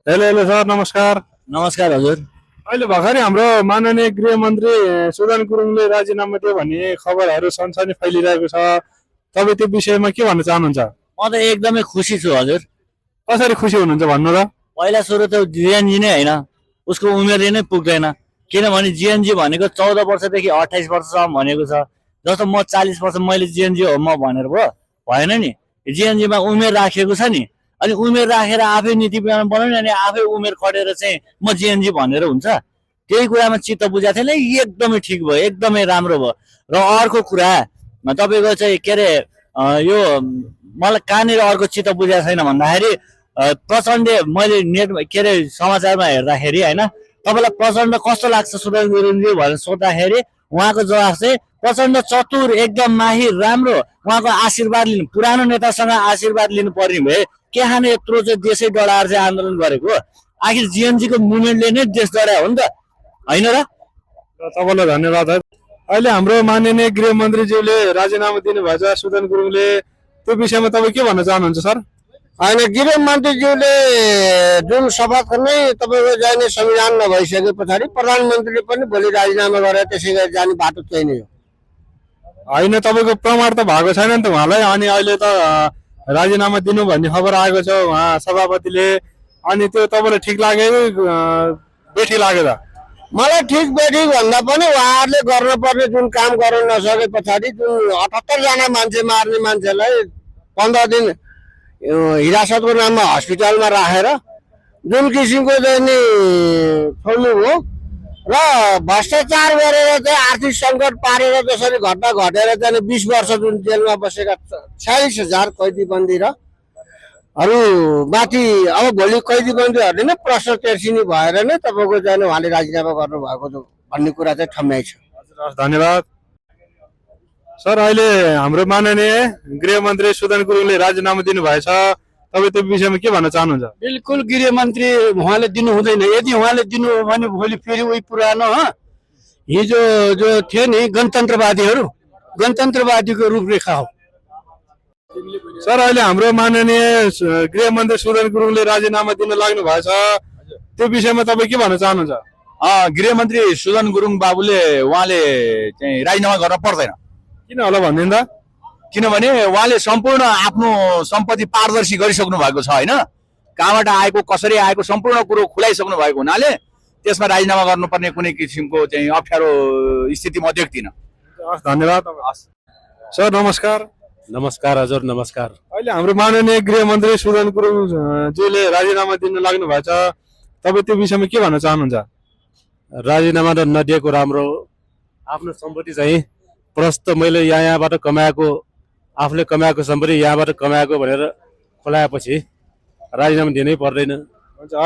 Hello hello sir, नमस्कार। नमस्कार हजुर। अहिले भर्खरै हाम्रो माननीय गृहमन्त्री सुदन गुरुङले राजीनामा दियो भन्ने खबरहरू सनसनी फैलिरहेको छ। तपाईँ त्यो विषयमा के भन्न चाहनुहुन्छ? म त एकदमै खुसी छु हजुर। कसरी खुसी हुनुहुन्छ भन्नु र? पहिला सुरु त जिएनजी नै होइन, उसको उमेरले नै पुग्दैन। किनभने जिएनजी भनेको 14 वर्षदेखि 28 वर्षसम्म भनेको छ। जस्तो म 40 वर्ष मैले जिएनजी हो म भनेर भयो भएन नि। जिएनजीमा उमेर राखेको छ नि, अनि उमेर राखेर आफै नीति बनाउने अनि आफै उमेर कटेर चाहिँ म जिएनजी भनेर हुन्छ। त्यही कुरामा चित्त बुझाएको थिएन, एकदमै ठिक भयो, एकदमै राम्रो भयो। र अर्को कुरा तपाईँको चाहिँ के अरे यो मलाई कहाँनिर अर्को चित्त बुझाएको छैन भन्दाखेरि प्रचण्ड मैले नेट के अरे समाचारमा हेर्दाखेरि होइन, तपाईँलाई प्रचण्ड कस्तो लाग्छ सुदन गुरुङज्यू भनेर सोद्धाखेरि उहाँको जवाफ चाहिँ प्रचण्ड चतुर, एकदम माहिर, राम्रो। उहाँको आशीर्वाद लिनु, पुरानो नेतासँग आशीर्वाद लिनु पर्ने भए के खाने यत्रो चाहिँ देशै डढाएर चाहिँ आन्दोलन गरेको। आखिर जिएनजीको मुभमेन्टले नै देश डढायो हो नि त, होइन र? तपाईँलाई धन्यवाद है। अहिले हाम्रो माननीय गृहमन्त्रीज्यूले राजीनामा दिनुभएछ सुदन गुरुङले, त्यो विषयमा तपाईँ के भन्न चाहनुहुन्छ सर? होइन, गृहमन्त्रीज्यूले जुन शपथ नै तपाईँको जाने संविधान नभइसके पछाडि प्रधानमन्त्रीले पनि भोलि राजीनामा गरेर त्यसै गरी जाने बाटो त्यही नै हो। होइन, तपाईँको प्रमाण त भएको छैन नि त उहाँलाई। अनि अहिले त राजीनामा दिनु भन्ने खबर आएको छ उहाँ सभापतिले। अनि त्यो तपाईँलाई ठिक लाग्यो बेठी लाग्यो त? मलाई ठिक बेठिक भन्दा पनि उहाँहरूले गर्नुपर्ने जुन काम गर्न नसके पछाडि जुन 78 जना मान्छे मार्ने मान्छेलाई 15 दिन हिरासतको नाममा हस्पिटलमा राखेर जुन किसिमको चाहिँ नि छोड्नु हो र भ्रष्टाचार गरेर चाहिँ आर्थिक सङ्कट पारेर जसरी घटना घटेर चाहिँ 20 वर्ष जुन जेलमा बसेका 46,000 कैदीबन्दी र अरू माथि अब भोलि कैदीबन्दीहरूले नै प्रश्न तेर्सिने भएर नै तपाईँको चाहिँ उहाँले राजीनामा गर्नुभएको भन्ने कुरा चाहिँ ठम्याइ छ। धन्यवाद सर। अहिले हाम्रो माननीय गृहमन्त्री सुदन गुरुङले राजीनामा दिनुभएछ, तपाईँ त्यो विषयमा के भन्न चाहनुहुन्छ? बिल्कुल गृहमन्त्री उहाँले दिनु हुँदैन। यदि उहाँले दिनु हो भने भोलि फेरि उही पुरानो हिजो जो थिए नि गणतन्त्रवादीको रूपरेखा हो। सर, अहिले हाम्रो माननीय गृहमन्त्री सुदन गुरुङले राजीनामा दिन लाग्नु भएछ, त्यो विषयमा तपाईँ के भन्न चाहनुहुन्छ? गृहमन्त्री सुदन गुरुङ बाबुले उहाँले चाहिँ राजीनामा गर्न पर्दैन। किन होला भनिदिनु त? किनभने उहाँले सम्पूर्ण आफ्नो सम्पत्ति पारदर्शी गरिसक्नु भएको छ होइन, कहाँबाट आएको कसरी आएको सम्पूर्ण कुरो खुलाइसक्नु भएको हुनाले त्यसमा राजीनामा गर्नुपर्ने कुनै किसिमको चाहिँ अप्ठ्यारो स्थिति म देख्दिनँ। धन्यवाद सर। नमस्कार। नमस्कार हजुर, नमस्कार। अहिले हाम्रो माननीय गृहमन्त्री सुदन गुरुङज्यूले राजीनामा दिन लाग्नु भएछ, तपाईँ त्यो विषयमा के भन्न चाहनुहुन्छ? राजीनामा नदिएको राम्रो। आफ्नो सम्पत्ति चाहिँ प्रस्त मैले यहाँबाट कमाएको, आफूले कमाएको सम्पत्ति यहाँबाट कमाएको भनेर खोलाएपछि राजीनामा दिनै पर्दैन।